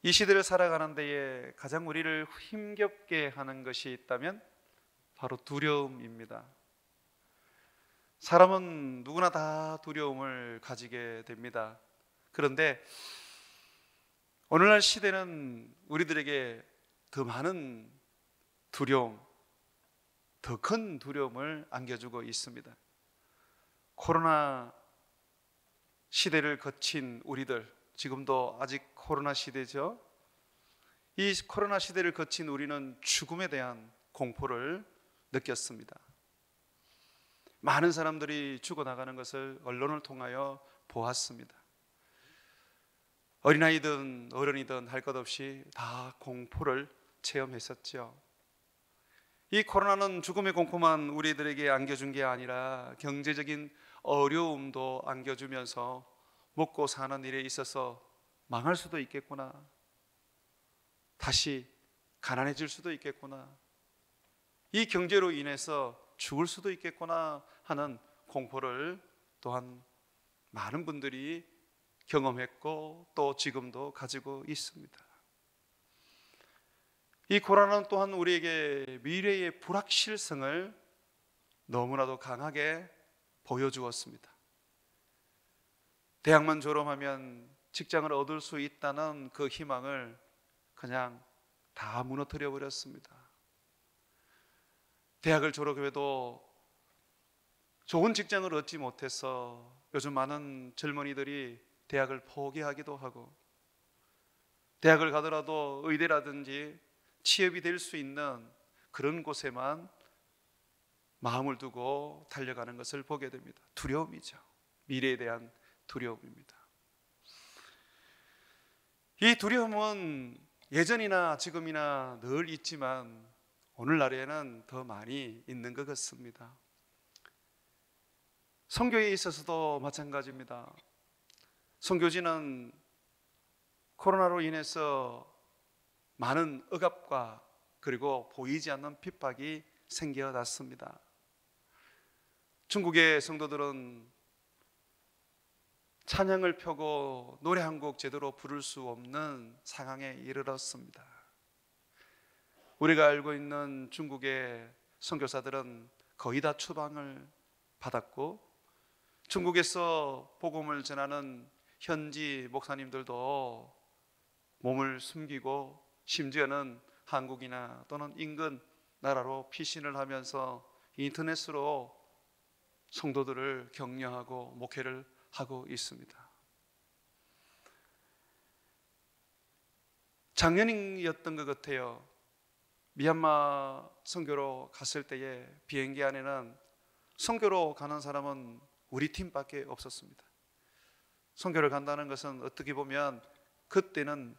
이 시대를 살아가는 데에 가장 우리를 힘겹게 하는 것이 있다면 바로 두려움입니다. 사람은 누구나 다 두려움을 가지게 됩니다. 그런데 오늘날 시대는 우리들에게 더 많은 두려움, 더 큰 두려움을 안겨주고 있습니다. 코로나 시대를 거친 우리들, 지금도 아직 코로나 시대죠. 이 코로나 시대를 거친 우리는 죽음에 대한 공포를 느꼈습니다. 많은 사람들이 죽어나가는 것을 언론을 통하여 보았습니다. 어린아이든 어른이든 할 것 없이 다 공포를 체험했었죠. 이 코로나는 죽음의 공포만 우리들에게 안겨준 게 아니라 경제적인 어려움도 안겨주면서 먹고 사는 일에 있어서 망할 수도 있겠구나, 다시 가난해질 수도 있겠구나, 이 경제로 인해서 죽을 수도 있겠구나 하는 공포를 또한 많은 분들이 경험했고 또 지금도 가지고 있습니다. 이 코로나는 또한 우리에게 미래의 불확실성을 너무나도 강하게 보여주었습니다. 대학만 졸업하면 직장을 얻을 수 있다는 그 희망을 그냥 다 무너뜨려 버렸습니다. 대학을 졸업해도 좋은 직장을 얻지 못해서 요즘 많은 젊은이들이 대학을 포기하기도 하고, 대학을 가더라도 의대라든지 취업이 될 수 있는 그런 곳에만 마음을 두고 달려가는 것을 보게 됩니다. 두려움이죠. 미래에 대한 두려움입니다. 이 두려움은 예전이나 지금이나 늘 있지만 오늘날에는 더 많이 있는 것 같습니다. 선교에 있어서도 마찬가지입니다. 선교지는 코로나로 인해서 많은 억압과 그리고 보이지 않는 핍박이 생겨났습니다. 중국의 성도들은 찬양을 펴고 노래 한 곡 제대로 부를 수 없는 상황에 이르렀습니다. 우리가 알고 있는 중국의 선교사들은 거의 다 추방을 받았고, 중국에서 복음을 전하는 현지 목사님들도 몸을 숨기고 심지어는 한국이나 또는 인근 나라로 피신을 하면서 인터넷으로 성도들을 격려하고 목회를 하고 있습니다. 작년이었던 것 같아요. 미얀마 선교로 갔을 때에 비행기 안에는 선교로 가는 사람은 우리 팀밖에 없었습니다. 선교를 간다는 것은 어떻게 보면 그때는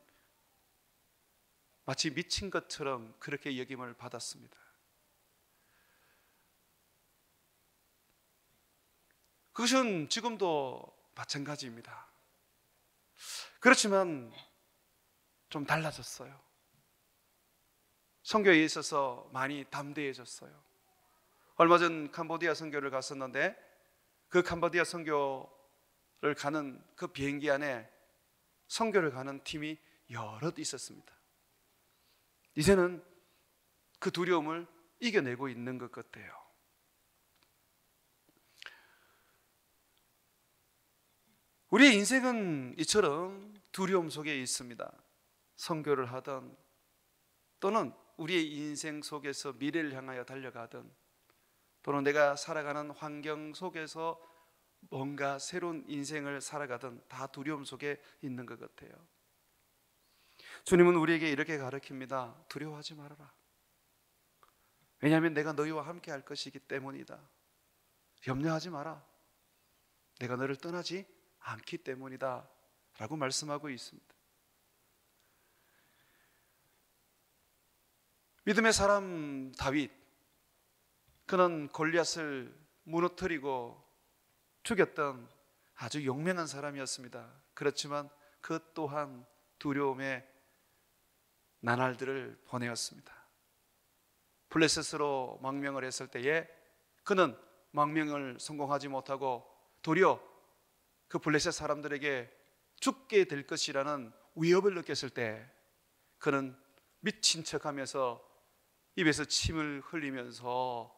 마치 미친 것처럼 그렇게 여김을 받았습니다. 그것은 지금도 마찬가지입니다. 그렇지만 좀 달라졌어요. 선교에 있어서 많이 담대해졌어요. 얼마 전 캄보디아 선교를 갔었는데 그 캄보디아 선교를 가는 그 비행기 안에 선교를 가는 팀이 여럿 있었습니다. 이제는 그 두려움을 이겨내고 있는 것 같아요. 우리의 인생은 이처럼 두려움 속에 있습니다. 선교를 하든 또는 우리의 인생 속에서 미래를 향하여 달려가든 또는 내가 살아가는 환경 속에서 뭔가 새로운 인생을 살아가든 다 두려움 속에 있는 것 같아요. 주님은 우리에게 이렇게 가르칩니다. 두려워하지 말아라. 왜냐하면 내가 너희와 함께 할 것이기 때문이다. 염려하지 마라. 내가 너를 떠나지 않기 때문이다 라고 말씀하고 있습니다. 믿음의 사람 다윗, 그는 골리앗을 무너뜨리고 죽였던 아주 용맹한 사람이었습니다. 그렇지만 그 또한 두려움의 나날들을 보내었습니다. 블레셋으로 망명을 했을 때에 그는 망명을 성공하지 못하고 도리어 그 블레셋 사람들에게 죽게 될 것이라는 위협을 느꼈을 때 그는 미친 척하면서 입에서 침을 흘리면서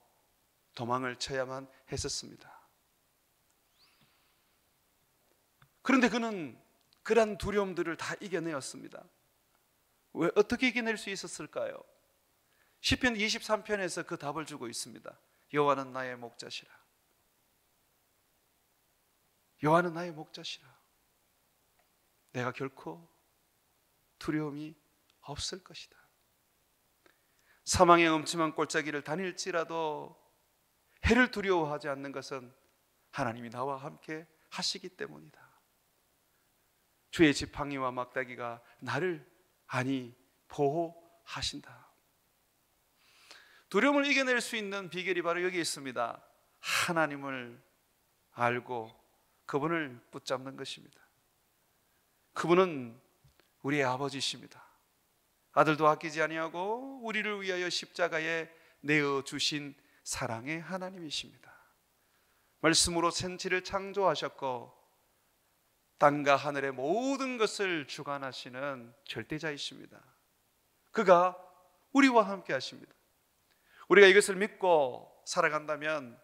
도망을 쳐야만 했었습니다. 그런데 그는 그러한 두려움들을 다 이겨내었습니다. 왜, 어떻게 이겨낼 수 있었을까요? 시편 23편에서 그 답을 주고 있습니다. 여호와는 나의 목자시라. 여호와는 나의 목자시라. 내가 결코 두려움이 없을 것이다. 사망의 음침한 골짜기를 다닐지라도 해를 두려워하지 않는 것은 하나님이 나와 함께 하시기 때문이다. 주의 지팡이와 막다기가 나를 안히 보호하신다. 두려움을 이겨낼 수 있는 비결이 바로 여기 있습니다. 하나님을 알고 그분을 붙잡는 것입니다. 그분은 우리의 아버지십니다. 아들도 아끼지 아니하고 우리를 위하여 십자가에 내어 주신 사랑의 하나님이십니다. 말씀으로 천지를 창조하셨고 땅과 하늘의 모든 것을 주관하시는 절대자이십니다. 그가 우리와 함께 하십니다. 우리가 이것을 믿고 살아간다면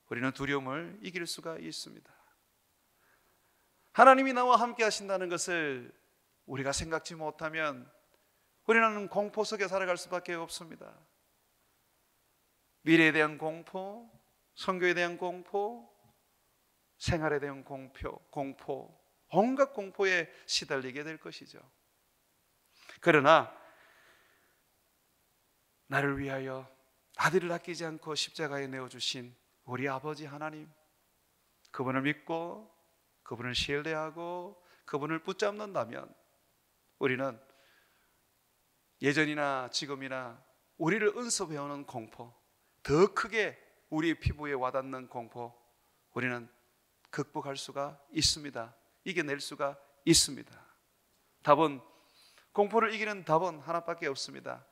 우리는 두려움을 이길 수가 있습니다. 하나님이 나와 함께 하신다는 것을 우리가 생각지 못하면 우리는 공포 속에 살아갈 수밖에 없습니다. 미래에 대한 공포, 선교에 대한 공포, 생활에 대한 공포, 온갖 공포에 시달리게 될 것이죠. 그러나 나를 위하여 아들을 아끼지 않고 십자가에 내어주신 우리 아버지 하나님, 그분을 믿고 그분을 신뢰하고 그분을 붙잡는다면 우리는 예전이나 지금이나 우리를 은습해오는 공포, 더 크게 우리 피부에 와닿는 공포, 우리는 극복할 수가 있습니다. 이겨낼 수가 있습니다. 답은, 공포를 이기는 답은 하나밖에 없습니다.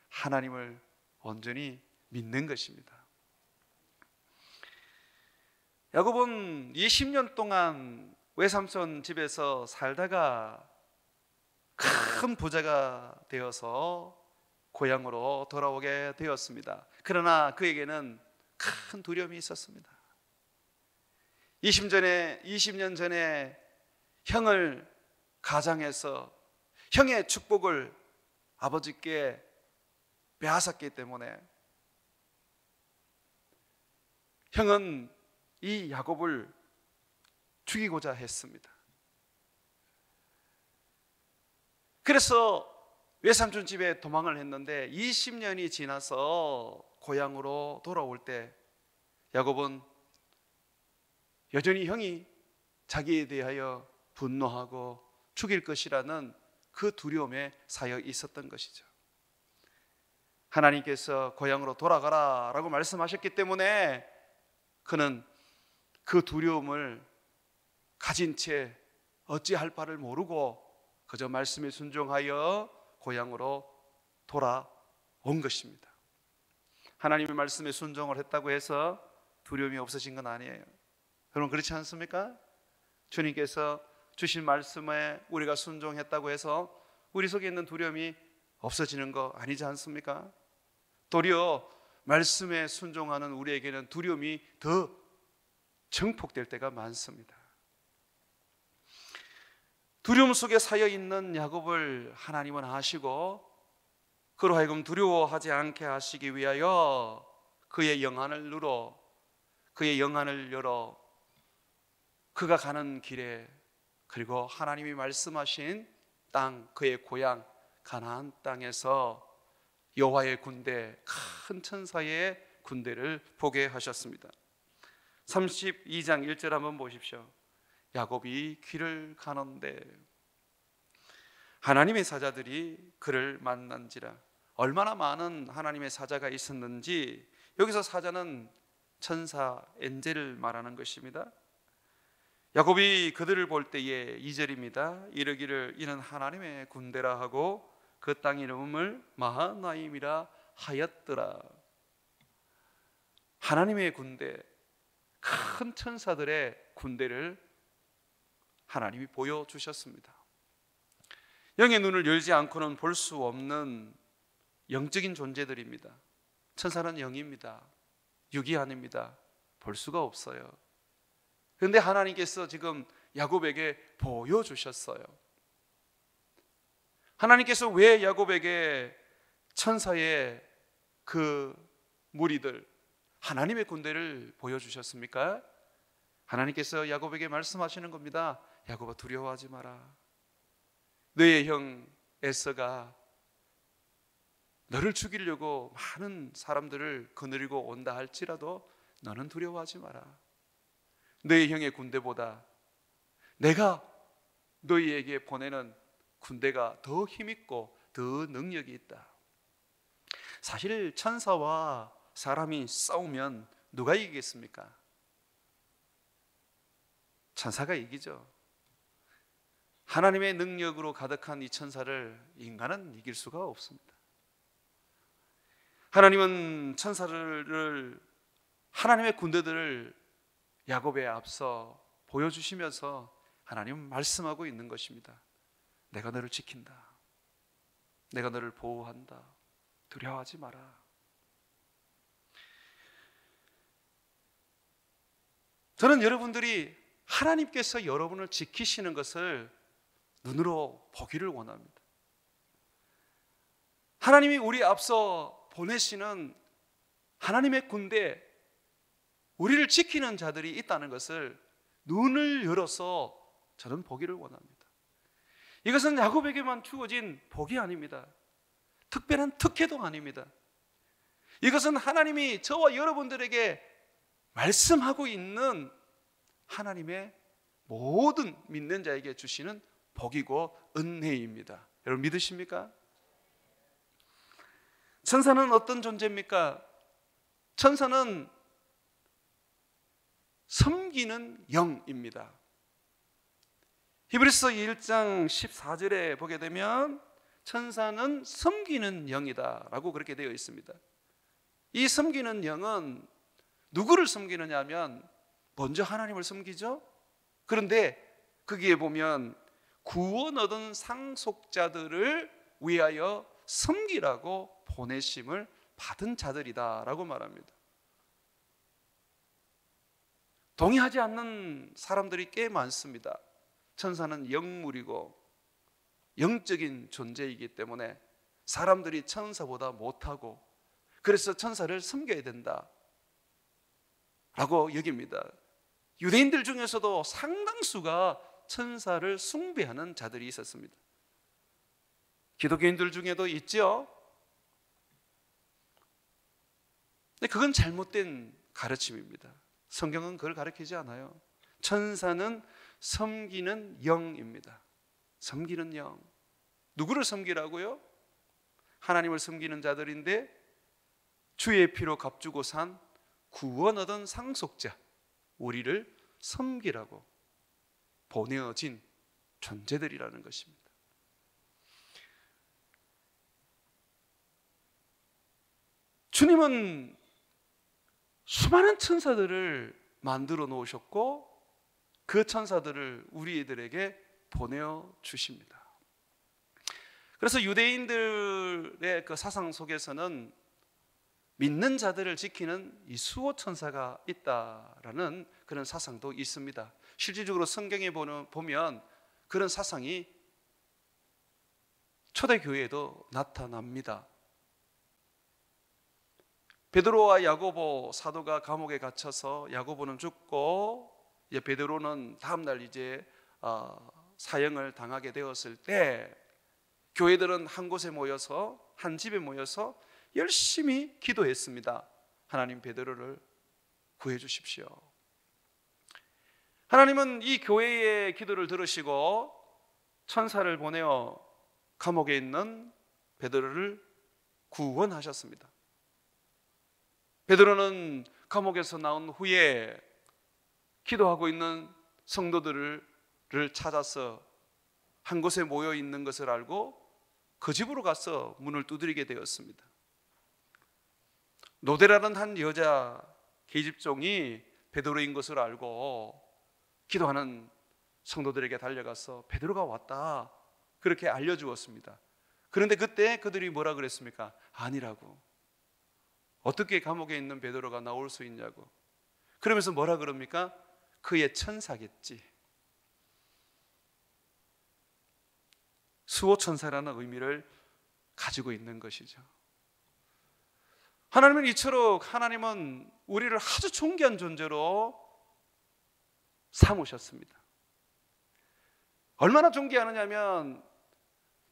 하나님을 온전히 믿는 것입니다. 야곱은 20년 동안 외삼촌 집에서 살다가 큰 부자가 되어서 고향으로 돌아오게 되었습니다. 그러나 그에게는 큰 두려움이 있었습니다. 20년 전에 형을 가장해서 형의 축복을 아버지께 빼앗았기 때문에 형은 이 야곱을 죽이고자 했습니다. 그래서 외삼촌 집에 도망을 했는데 20년이 지나서 고향으로 돌아올 때 야곱은 여전히 형이 자기에 대하여 분노하고 죽일 것이라는 그 두려움에 사여 있었던 것이죠. 하나님께서 고향으로 돌아가라 라고 말씀하셨기 때문에 그는 그 두려움을 가진 채 어찌할 바를 모르고 그저 말씀에 순종하여 고향으로 돌아온 것입니다. 하나님의 말씀에 순종을 했다고 해서 두려움이 없어진 건 아니에요. 여러분, 그렇지 않습니까? 주님께서 주신 말씀에 우리가 순종했다고 해서 우리 속에 있는 두려움이 없어지는 거 아니지 않습니까? 도리어 말씀에 순종하는 우리에게는 두려움이 더 증폭될 때가 많습니다. 두려움 속에 사여 있는 야곱을 하나님은 아시고 그로 하여금 두려워하지 않게 하시기 위하여 그의 영안을 열어 그가 가는 길에, 그리고 하나님이 말씀하신 땅, 그의 고향 가나안 땅에서 여호와의 군대, 큰 천사의 군대를 보게 하셨습니다. 32장 1절 한번 보십시오. 야곱이 길을 가는데 하나님의 사자들이 그를 만난지라. 얼마나 많은 하나님의 사자가 있었는지, 여기서 사자는 천사, 엔젤을 말하는 것입니다. 야곱이 그들을 볼 때에 2절입니다. 이르기를 이는 하나님의 군대라 하고 그 땅 이름을 마하나임이라 하였더라. 하나님의 군대, 큰 천사들의 군대를 하나님이 보여주셨습니다. 영의 눈을 열지 않고는 볼 수 없는 영적인 존재들입니다. 천사는 영입니다. 육이 아닙니다. 볼 수가 없어요. 그런데 하나님께서 지금 야곱에게 보여주셨어요. 하나님께서 왜 야곱에게 천사의 그 무리들, 하나님의 군대를 보여주셨습니까? 하나님께서 야곱에게 말씀하시는 겁니다. 야곱아, 두려워하지 마라. 너의 형 에서가 너를 죽이려고 많은 사람들을 거느리고 온다 할지라도 너는 두려워하지 마라. 너의 형의 군대보다 내가 너희에게 보내는 군대가 더 힘있고 더 능력이 있다. 사실 천사와 사람이 싸우면 누가 이기겠습니까? 천사가 이기죠. 하나님의 능력으로 가득한 이 천사를 인간은 이길 수가 없습니다. 하나님은 천사를, 하나님의 군대들을 야곱에 앞서 보여주시면서 하나님은 말씀하고 있는 것입니다. 내가 너를 지킨다. 내가 너를 보호한다. 두려워하지 마라. 저는 여러분들이 하나님께서 여러분을 지키시는 것을 눈으로 보기를 원합니다. 하나님이 우리 앞서 보내시는 하나님의 군대, 우리를 지키는 자들이 있다는 것을 눈을 열어서 저는 보기를 원합니다. 이것은 야곱에게만 주어진 복이 아닙니다. 특별한 특혜도 아닙니다. 이것은 하나님이 저와 여러분들에게 말씀하고 있는 하나님의 모든 믿는 자에게 주시는 복이고 은혜입니다. 여러분 믿으십니까? 천사는 어떤 존재입니까? 천사는 섬기는 영입니다. 히브리서 1장 14절에 보게 되면 천사는 섬기는 영이다 라고 그렇게 되어 있습니다. 이 섬기는 영은 누구를 섬기느냐 하면 먼저 하나님을 섬기죠. 그런데 거기에 보면 구원 얻은 상속자들을 위하여 섬기라고 보내심을 받은 자들이다 라고 말합니다. 동의하지 않는 사람들이 꽤 많습니다. 천사는 영물이고 영적인 존재이기 때문에 사람들이 천사보다 못하고 그래서 천사를 섬겨야 된다 라고 여깁니다. 유대인들 중에서도 상당수가 천사를 숭배하는 자들이 있었습니다. 기독교인들 중에도 있죠. 근데 그건 잘못된 가르침입니다. 성경은 그걸 가르치지 않아요. 천사는 섬기는 영입니다. 섬기는 영. 누구를 섬기라고요? 하나님을 섬기는 자들인데 주의 피로 값주고 산 구원 얻은 상속자, 우리를 섬기라고 보내어진 존재들이라는 것입니다. 주님은 수많은 천사들을 만들어 놓으셨고 그 천사들을 우리들에게 보내어 주십니다. 그래서 유대인들의 그 사상 속에서는 믿는 자들을 지키는 이 수호 천사가 있다라는 그런 사상도 있습니다. 실질적으로 성경에 보면 그런 사상이 초대교회에도 나타납니다. 베드로와 야고보 사도가 감옥에 갇혀서 야고보는 죽고 이제 베드로는 다음날 이제 사형을 당하게 되었을 때 교회들은 한 곳에 모여서 한 집에 모여서 열심히 기도했습니다. 하나님 베드로를 구해 주십시오. 하나님은 이 교회의 기도를 들으시고 천사를 보내어 감옥에 있는 베드로를 구원하셨습니다. 베드로는 감옥에서 나온 후에 기도하고 있는 성도들을 찾아서 한 곳에 모여 있는 것을 알고 그 집으로 가서 문을 두드리게 되었습니다. 노데라는 한 여자 계집종이 베드로인 것을 알고 기도하는 성도들에게 달려가서 베드로가 왔다 그렇게 알려주었습니다. 그런데 그때 그들이 뭐라 그랬습니까? 아니라고. 어떻게 감옥에 있는 베드로가 나올 수 있냐고. 그러면서 뭐라 그럽니까? 그의 천사겠지. 수호천사라는 의미를 가지고 있는 것이죠. 하나님은 이처럼 하나님은 우리를 아주 존귀한 존재로 삼으셨습니다. 얼마나 존귀하느냐면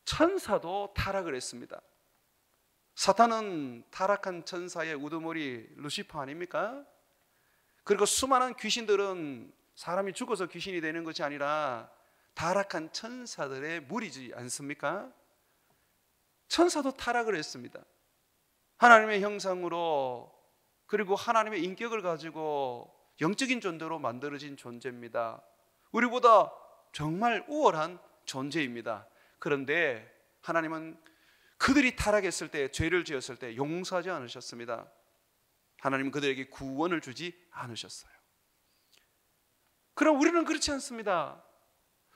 천사도 타락을 했습니다. 사탄은 타락한 천사의 우두머리 루시퍼 아닙니까? 그리고 수많은 귀신들은 사람이 죽어서 귀신이 되는 것이 아니라 타락한 천사들의 무리지 않습니까? 천사도 타락을 했습니다. 하나님의 형상으로 그리고 하나님의 인격을 가지고 영적인 존재로 만들어진 존재입니다. 우리보다 정말 우월한 존재입니다. 그런데 하나님은 그들이 타락했을 때, 죄를 지었을 때 용서하지 않으셨습니다. 하나님은 그들에게 구원을 주지 않으셨어요. 그럼 우리는 그렇지 않습니다.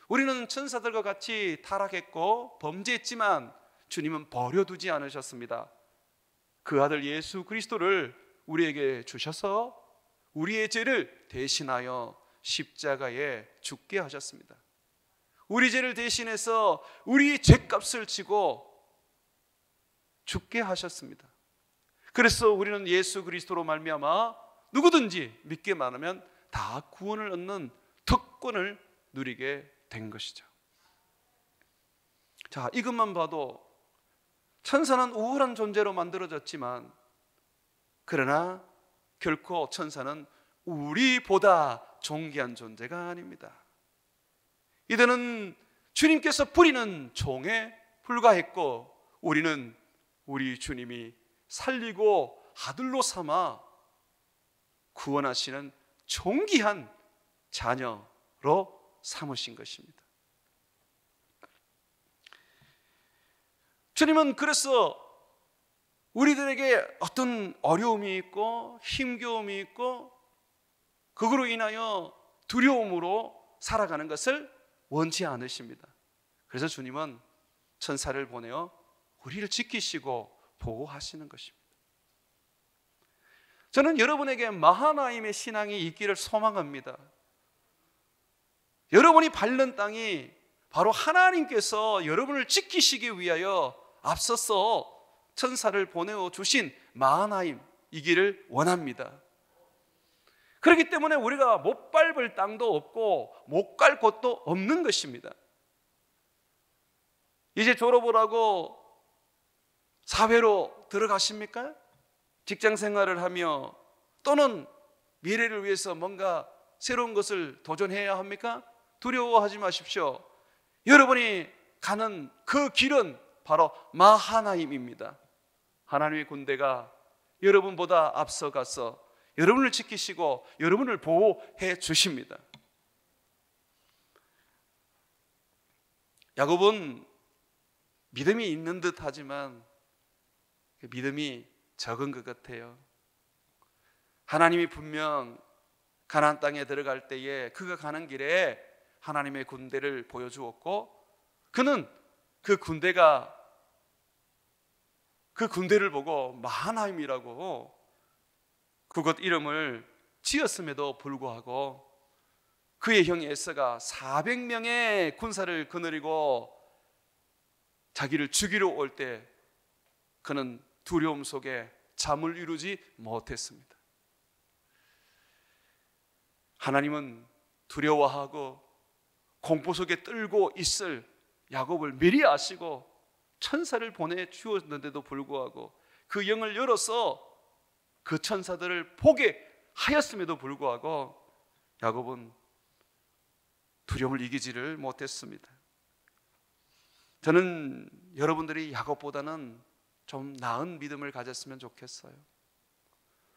우리는 천사들과 같이 타락했고 범죄했지만 주님은 버려두지 않으셨습니다. 그 아들 예수 그리스도를 우리에게 주셔서 우리의 죄를 대신하여 십자가에 죽게 하셨습니다. 우리 죄를 대신해서 우리의 죄값을 지고 죽게 하셨습니다. 그래서 우리는 예수 그리스도로 말미암아 누구든지 믿기만 하면 다 구원을 얻는 특권을 누리게 된 것이죠. 자, 이것만 봐도 천사는 우월한 존재로 만들어졌지만 그러나 결코 천사는 우리보다 존귀한 존재가 아닙니다. 이들은 주님께서 부리는 종에 불과했고 우리는 우리 주님이 살리고 아들로 삼아 구원하시는 존귀한 자녀로 삼으신 것입니다. 주님은 그래서 우리들에게 어떤 어려움이 있고 힘겨움이 있고 그거로 인하여 두려움으로 살아가는 것을 원치 않으십니다. 그래서 주님은 천사를 보내어 우리를 지키시고 보호하시는 것입니다. 저는 여러분에게 마하나임의 신앙이 있기를 소망합니다. 여러분이 밟는 땅이 바로 하나님께서 여러분을 지키시기 위하여 앞서서 천사를 보내어 주신 마하나임이기를 원합니다. 그렇기 때문에 우리가 못 밟을 땅도 없고 못 갈 곳도 없는 것입니다. 이제 졸업을 하고 사회로 들어가십니까? 직장 생활을 하며 또는 미래를 위해서 뭔가 새로운 것을 도전해야 합니까? 두려워하지 마십시오. 여러분이 가는 그 길은 바로 마하나임입니다. 하나님의 군대가 여러분보다 앞서가서 여러분을 지키시고 여러분을 보호해 주십니다. 야곱은 믿음이 있는 듯 하지만 그 믿음이 적은 것 같아요. 하나님이 분명 가나안 땅에 들어갈 때에 그가 가는 길에 하나님의 군대를 보여주었고 그는 그 군대를 보고 마하나임이라고 그곳 이름을 지었음에도 불구하고 그의 형 에서가 400명의 군사를 거느리고 자기를 죽이러 올 때 그는 두려움 속에 잠을 이루지 못했습니다. 하나님은 두려워하고 공포 속에 떨고 있을 야곱을 미리 아시고 천사를 보내주었는데도 불구하고 그 영을 열어서 그 천사들을 보게 하였음에도 불구하고 야곱은 두려움을 이기지를 못했습니다. 저는 여러분들이 야곱보다는 좀 나은 믿음을 가졌으면 좋겠어요.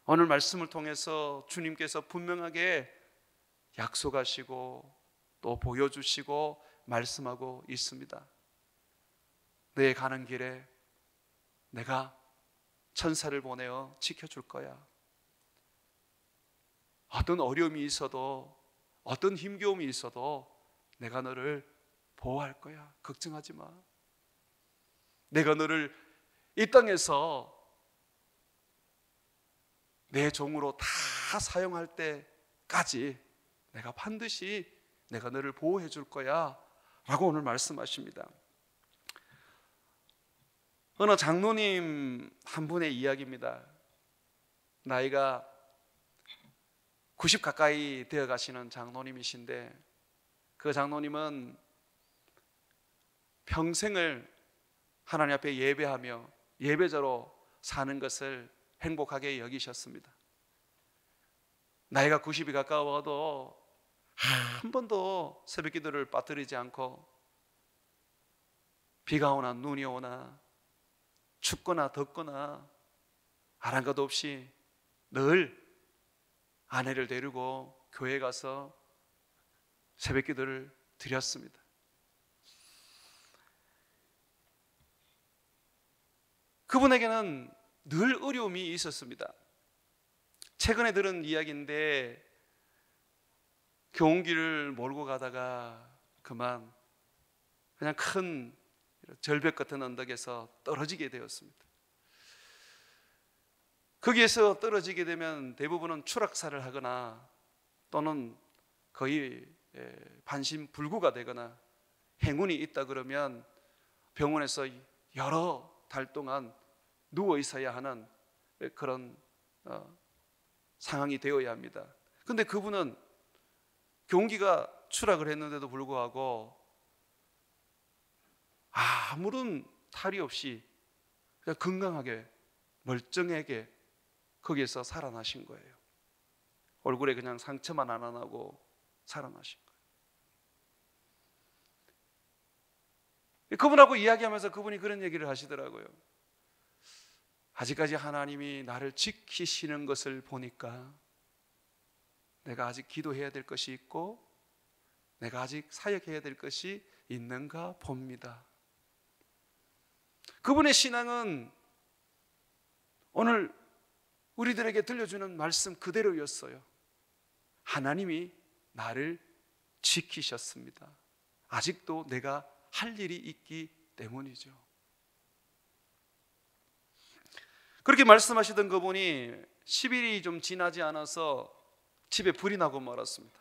오늘 말씀을 통해서 주님께서 분명하게 약속하시고 또 보여주시고 말씀하고 있습니다. 내 가는 길에 내가 천사를 보내어 지켜줄 거야. 어떤 어려움이 있어도 어떤 힘겨움이 있어도 내가 너를 보호할 거야. 걱정하지 마. 내가 너를 이 땅에서 내 종으로 다 사용할 때까지 내가 반드시 내가 너를 보호해 줄 거야 라고 오늘 말씀하십니다. 어느 장로님 한 분의 이야기입니다. 나이가 90 가까이 되어 가시는 장로님이신데, 그 장로님은 평생을 하나님 앞에 예배하며 예배자로 사는 것을 행복하게 여기셨습니다. 나이가 90이 가까워도 한 번도 새벽 기도를 빠뜨리지 않고, 비가 오나 눈이 오나 춥거나 덥거나 아랑곳 없이 늘 아내를 데리고 교회 가서 새벽 기도를 드렸습니다. 그분에게는 늘 어려움이 있었습니다. 최근에 들은 이야기인데, 교훈길을 몰고 가다가 그냥 큰 절벽 같은 언덕에서 떨어지게 되었습니다. 거기에서 떨어지게 되면 대부분은 추락사를 하거나 또는 거의 반신불구가 되거나, 행운이 있다 그러면 병원에서 여러 달 동안 누워 있어야 하는 그런 상황이 되어야 합니다. 그런데 그분은 교훈기가 추락을 했는데도 불구하고 아무런 탈이 없이 그냥 건강하게 멀쩡하게 거기에서 살아나신 거예요. 얼굴에 그냥 상처만 안 나고 살아나신 거예요. 그분하고 이야기하면서 그분이 그런 얘기를 하시더라고요. 아직까지 하나님이 나를 지키시는 것을 보니까 내가 아직 기도해야 될 것이 있고 내가 아직 사역해야 될 것이 있는가 봅니다. 그분의 신앙은 오늘 우리들에게 들려주는 말씀 그대로였어요. 하나님이 나를 지키셨습니다. 아직도 내가 할 일이 있기 때문이죠. 그렇게 말씀하시던 그분이 10일이 좀 지나지 않아서 집에 불이 나고 말았습니다.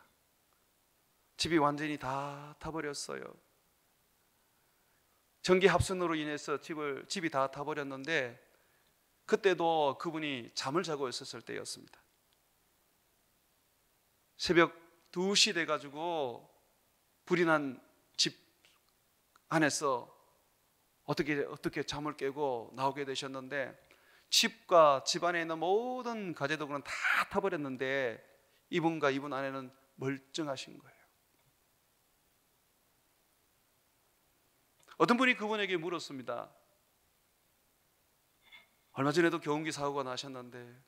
집이 완전히 다 타버렸어요. 전기 합선으로 인해서 집이 다 타버렸는데, 그때도 그분이 잠을 자고 있었을 때였습니다. 새벽 2시 돼가지고 불이 난 집 안에서 어떻게 잠을 깨고 나오게 되셨는데, 집과 집 안에 있는 모든 가재도구는 다 타버렸는데 이분과 이분 아내는 멀쩡하신 거예요. 어떤 분이 그분에게 물었습니다. 얼마 전에도 교훈기 사고가 나셨는데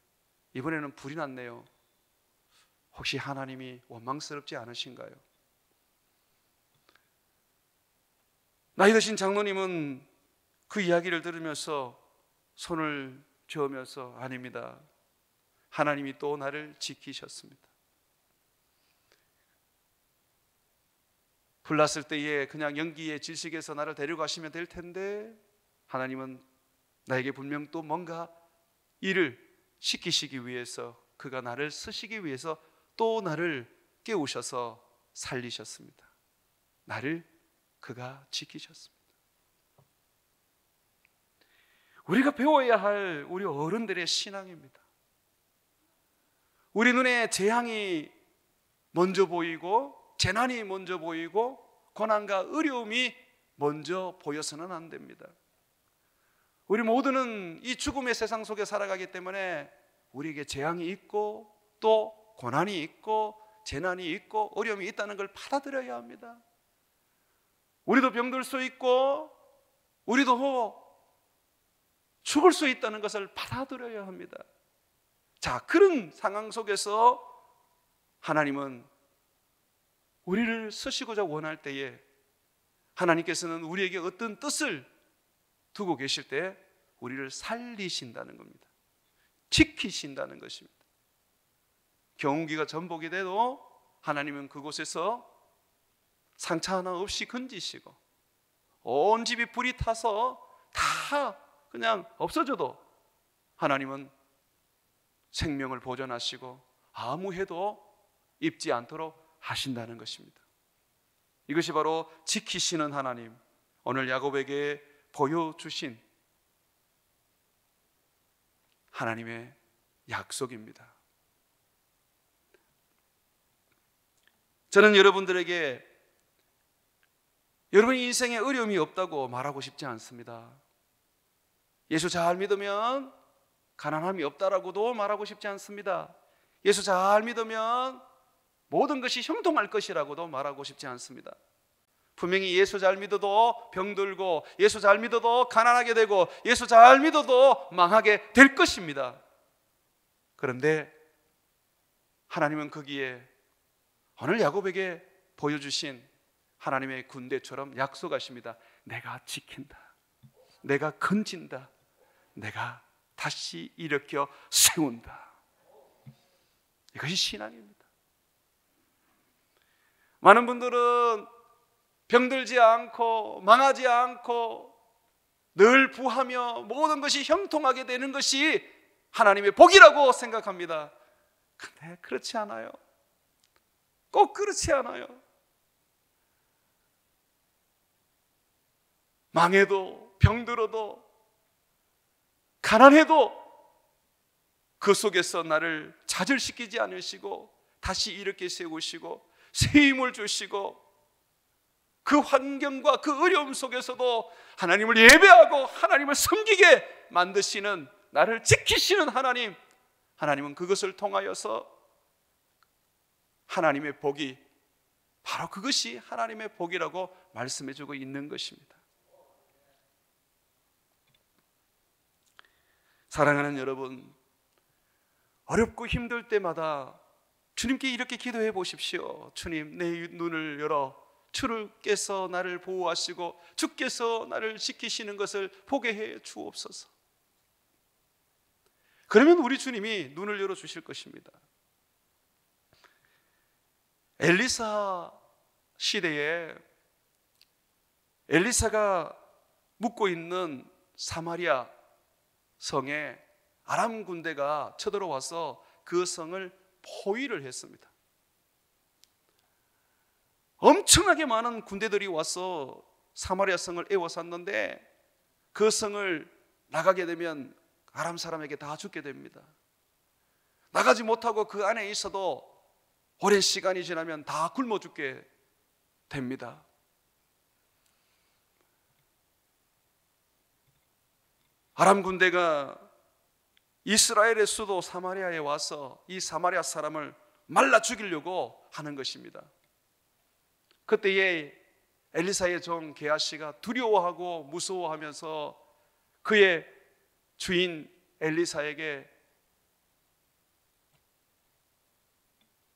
이번에는 불이 났네요. 혹시 하나님이 원망스럽지 않으신가요? 나이 드신 장로님은 그 이야기를 들으면서 손을 저으면서 아닙니다. 하나님이 또 나를 지키셨습니다. 불났을 때에 그냥 연기의 질식에서 나를 데려가시면 될 텐데 하나님은 나에게 분명 또 뭔가 일을 시키시기 위해서, 그가 나를 쓰시기 위해서 또 나를 깨우셔서 살리셨습니다. 나를 그가 지키셨습니다. 우리가 배워야 할 우리 어른들의 신앙입니다. 우리 눈에 재앙이 먼저 보이고 재난이 먼저 보이고 고난과 어려움이 먼저 보여서는 안 됩니다. 우리 모두는 이 죽음의 세상 속에 살아가기 때문에 우리에게 재앙이 있고 또 고난이 있고 재난이 있고 어려움이 있다는 걸 받아들여야 합니다. 우리도 병들 수 있고 우리도 죽을 수 있다는 것을 받아들여야 합니다. 자, 그런 상황 속에서 하나님은 우리를 쓰시고자 원할 때에 하나님께서는 우리에게 어떤 뜻을 두고 계실 때 우리를 살리신다는 겁니다. 지키신다는 것입니다. 경운기가 전복이 돼도 하나님은 그곳에서 상처 하나 없이 건지시고 온 집이 불이 타서 다 그냥 없어져도 하나님은 생명을 보존하시고 아무 해도 입지 않도록 하신다는 것입니다. 이것이 바로 지키시는 하나님, 오늘 야곱에게 보여주신 하나님의 약속입니다. 저는 여러분들에게 여러분 인생에 어려움이 없다고 말하고 싶지 않습니다. 예수 잘 믿으면 가난함이 없다라고도 말하고 싶지 않습니다. 예수 잘 믿으면 모든 것이 형통할 것이라고도 말하고 싶지 않습니다. 분명히 예수 잘 믿어도 병들고, 예수 잘 믿어도 가난하게 되고, 예수 잘 믿어도 망하게 될 것입니다. 그런데 하나님은 거기에 오늘 야곱에게 보여주신 하나님의 군대처럼 약속하십니다. 내가 지킨다, 내가 건진다, 내가 다시 일으켜 세운다. 이것이 신앙입니다. 많은 분들은 병들지 않고 망하지 않고 늘 부하며 모든 것이 형통하게 되는 것이 하나님의 복이라고 생각합니다. 근데 그렇지 않아요. 꼭 그렇지 않아요. 망해도 병들어도 가난해도 그 속에서 나를 좌절시키지 않으시고 다시 일으켜 세우시고 새 힘을 주시고 그 환경과 그 어려움 속에서도 하나님을 예배하고 하나님을 섬기게 만드시는, 나를 지키시는 하나님, 하나님은 그것을 통하여서 하나님의 복이, 바로 그것이 하나님의 복이라고 말씀해주고 있는 것입니다. 사랑하는 여러분, 어렵고 힘들 때마다 주님께 이렇게 기도해 보십시오. 주님, 내 눈을 열어 주께서 나를 보호하시고 주께서 나를 지키시는 것을 보게 해 주옵소서. 그러면 우리 주님이 눈을 열어 주실 것입니다. 엘리사 시대에 엘리사가 묵고 있는 사마리아 성에 아람 군대가 쳐들어와서 그 성을 포위를 했습니다. 엄청나게 많은 군대들이 와서 사마리아 성을 에워쌌는데 그 성을 나가게 되면 아람 사람에게 다 죽게 됩니다. 나가지 못하고 그 안에 있어도 오랜 시간이 지나면 다 굶어 죽게 됩니다. 아람 군대가 이스라엘의 수도 사마리아에 와서 이 사마리아 사람을 말라 죽이려고 하는 것입니다. 그때에 엘리사의 종 게하시가 두려워하고 무서워하면서 그의 주인 엘리사에게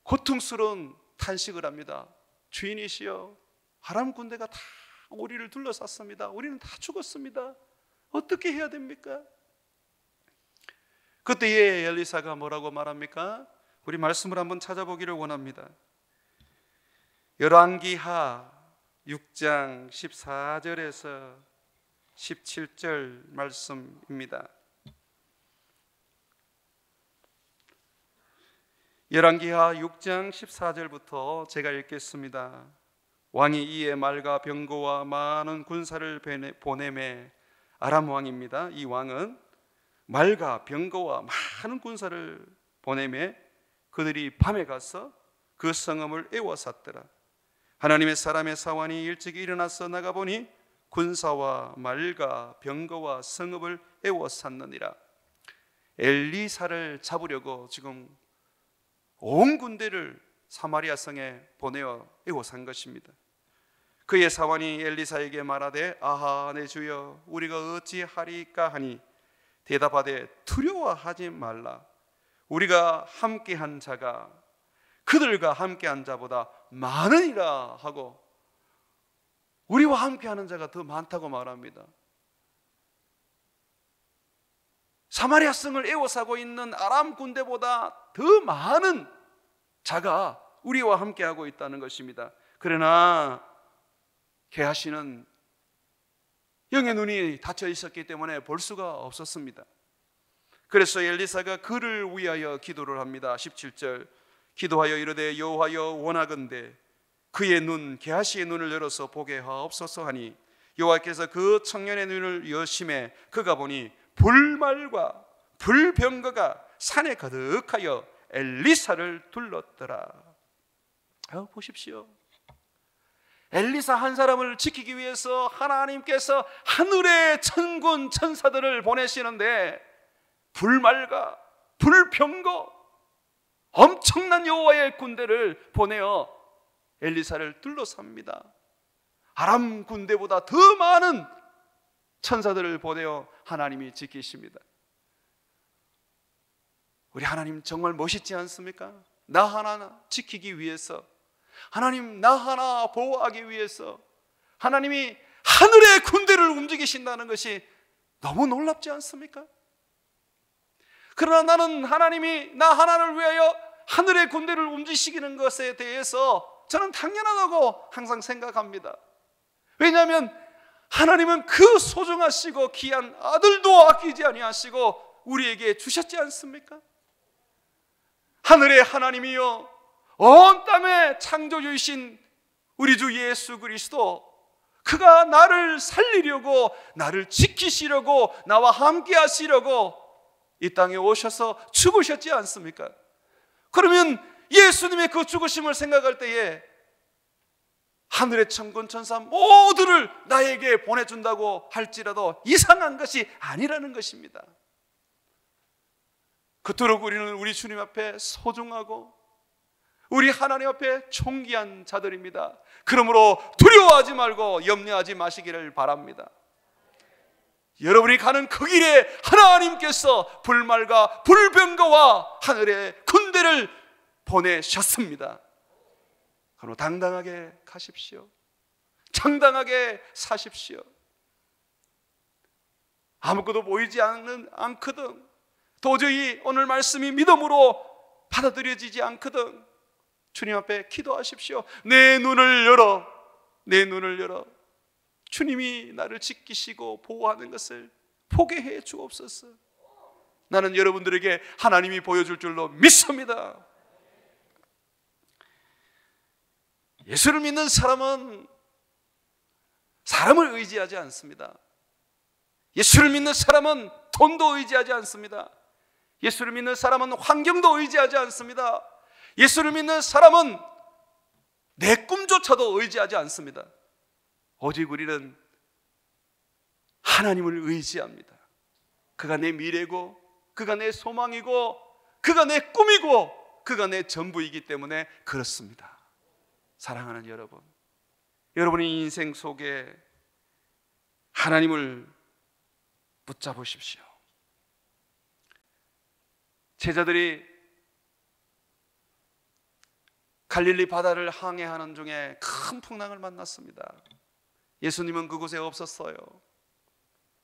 고통스러운 탄식을 합니다. 주인이시여, 아람 군대가 다 우리를 둘러쌌습니다. 우리는 다 죽었습니다. 어떻게 해야 됩니까? 그때에 엘리사가 뭐라고 말합니까? 우리 말씀을 한번 찾아보기를 원합니다. 열왕기하 6장 14절에서 17절 말씀입니다. 열왕기하 6장 14절부터 제가 읽겠습니다. 왕이 이에 말과 병거와 많은 군사를 보내매, 아람 왕입니다. 이 왕은 말과 병거와 많은 군사를 보내매 그들이 밤에 가서 그 성읍을 에워쌌더라. 하나님의 사람의 사환이 일찍 일어나서 나가보니 군사와 말과 병거와 성읍을 에워쌌느니라. 엘리사를 잡으려고 지금 온 군대를 사마리아 성에 보내어 에워싼 것입니다. 그의 사환이 엘리사에게 말하되, 아하 내 주여, 우리가 어찌하리까 하니 대답하되, 두려워하지 말라. 우리가 함께한 자가 그들과 함께한 자보다 많으니라 하고, 우리와 함께하는 자가 더 많다고 말합니다. 사마리아 성을 에워싸고 있는 아람 군대보다 더 많은 자가 우리와 함께하고 있다는 것입니다. 그러나 게하시는 영의 눈이 닫혀 있었기 때문에 볼 수가 없었습니다. 그래서 엘리사가 그를 위하여 기도를 합니다. 17절, 기도하여 이르되 여호와여 원하건대 그의 눈 게하시의 눈을 열어서 보게 하옵소서 하니 여호와께서 그 청년의 눈을 여심해 그가 보니 불말과 불병거가 산에 가득하여 엘리사를 둘렀더라. 보십시오. 엘리사 한 사람을 지키기 위해서 하나님께서 하늘의 천군 천사들을 보내시는데 불말과 불병거 엄청난 여호와의 군대를 보내어 엘리사를 둘러쌉니다. 아람 군대보다 더 많은 천사들을 보내어 하나님이 지키십니다. 우리 하나님 정말 멋있지 않습니까? 나 하나 지키기 위해서, 하나님 나 하나 보호하기 위해서 하나님이 하늘의 군대를 움직이신다는 것이 너무 놀랍지 않습니까? 그러나 나는 하나님이 나 하나를 위하여 하늘의 군대를 움직이시는 것에 대해서 저는 당연하다고 항상 생각합니다. 왜냐하면 하나님은 그 소중하시고 귀한 아들도 아끼지 아니하시고 우리에게 주셨지 않습니까? 하늘의 하나님이여, 온 땅의 창조주이신 우리 주 예수 그리스도, 그가 나를 살리려고, 나를 지키시려고, 나와 함께 하시려고 이 땅에 오셔서 죽으셨지 않습니까? 그러면 예수님의 그 죽으심을 생각할 때에 하늘의 천군 천사 모두를 나에게 보내준다고 할지라도 이상한 것이 아니라는 것입니다. 그토록 우리는 우리 주님 앞에 소중하고 우리 하나님 앞에 존귀한 자들입니다. 그러므로 두려워하지 말고 염려하지 마시기를 바랍니다. 여러분이 가는 그 길에 하나님께서 불말과 불병거와 하늘의 군대를 보내셨습니다. 그러므로 당당하게 가십시오. 장당하게 사십시오. 아무것도 보이지 않거든, 도저히 오늘 말씀이 믿음으로 받아들여지지 않거든, 주님 앞에 기도하십시오. 내 눈을 열어, 내 눈을 열어 주님이 나를 지키시고 보호하는 것을 보게 해 주옵소서. 나는 여러분들에게 하나님이 보여줄 줄로 믿습니다. 예수를 믿는 사람은 사람을 의지하지 않습니다. 예수를 믿는 사람은 돈도 의지하지 않습니다. 예수를 믿는 사람은 환경도 의지하지 않습니다. 예수를 믿는 사람은 내 꿈조차도 의지하지 않습니다. 오직 우리는 하나님을 의지합니다. 그가 내 미래고, 그가 내 소망이고, 그가 내 꿈이고, 그가 내 전부이기 때문에 그렇습니다. 사랑하는 여러분, 여러분의 인생 속에 하나님을 붙잡으십시오. 제자들이 갈릴리 바다를 항해하는 중에 큰 풍랑을 만났습니다. 예수님은 그곳에 없었어요.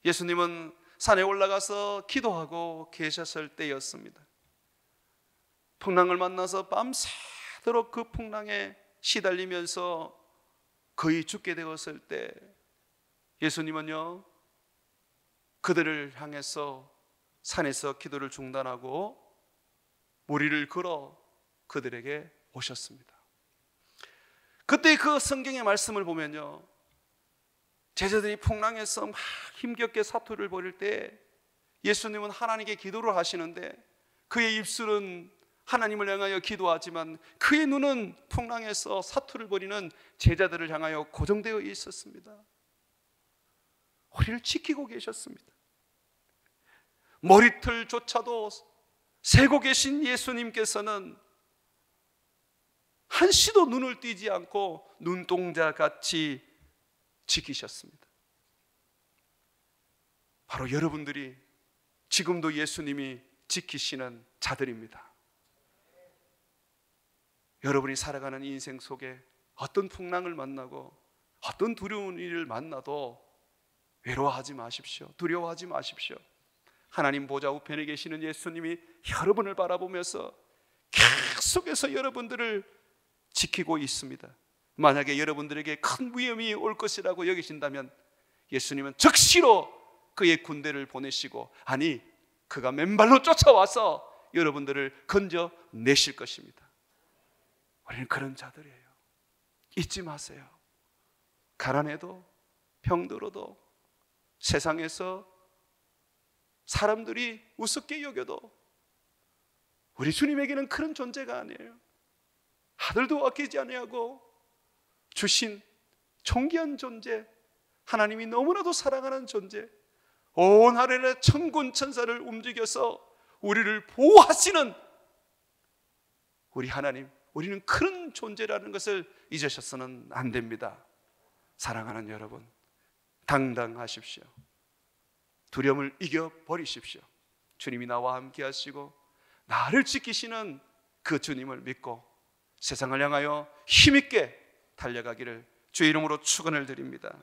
예수님은 산에 올라가서 기도하고 계셨을 때였습니다. 풍랑을 만나서 밤새도록 그 풍랑에 시달리면서 거의 죽게 되었을 때 예수님은요, 그들을 향해서 산에서 기도를 중단하고 무리를 걸어 그들에게 오셨습니다. 그때 그 성경의 말씀을 보면요, 제자들이 풍랑에서 막 힘겹게 사투를 벌일 때 예수님은 하나님께 기도를 하시는데 그의 입술은 하나님을 향하여 기도하지만 그의 눈은 풍랑에서 사투를 벌이는 제자들을 향하여 고정되어 있었습니다. 우리를 지키고 계셨습니다. 머리털조차도 세고 계신 예수님께서는 한시도 눈을 띄지 않고 눈동자같이 지키셨습니다. 바로 여러분들이 지금도 예수님이 지키시는 자들입니다. 여러분이 살아가는 인생 속에 어떤 풍랑을 만나고 어떤 두려운 일을 만나도 외로워하지 마십시오. 두려워하지 마십시오. 하나님 보좌 우편에 계시는 예수님이 여러분을 바라보면서 계속해서 여러분들을 지키고 있습니다. 만약에 여러분들에게 큰 위험이 올 것이라고 여기신다면 예수님은 즉시로 그의 군대를 보내시고, 아니 그가 맨발로 쫓아와서 여러분들을 건져내실 것입니다. 우리는 그런 자들이에요. 잊지 마세요. 가난해도 병들어도 세상에서 사람들이 우습게 여겨도 우리 주님에게는 그런 존재가 아니에요. 아들도 아끼지 아니하고 주신 존귀한 존재, 하나님이 너무나도 사랑하는 존재, 온 하늘의 천군 천사를 움직여서 우리를 보호하시는 우리 하나님, 우리는 그런 존재라는 것을 잊으셔서는 안 됩니다. 사랑하는 여러분, 당당하십시오. 두려움을 이겨버리십시오. 주님이 나와 함께 하시고 나를 지키시는 그 주님을 믿고 세상을 향하여 힘있게 달려가기를 주의 이름으로 축원을 드립니다.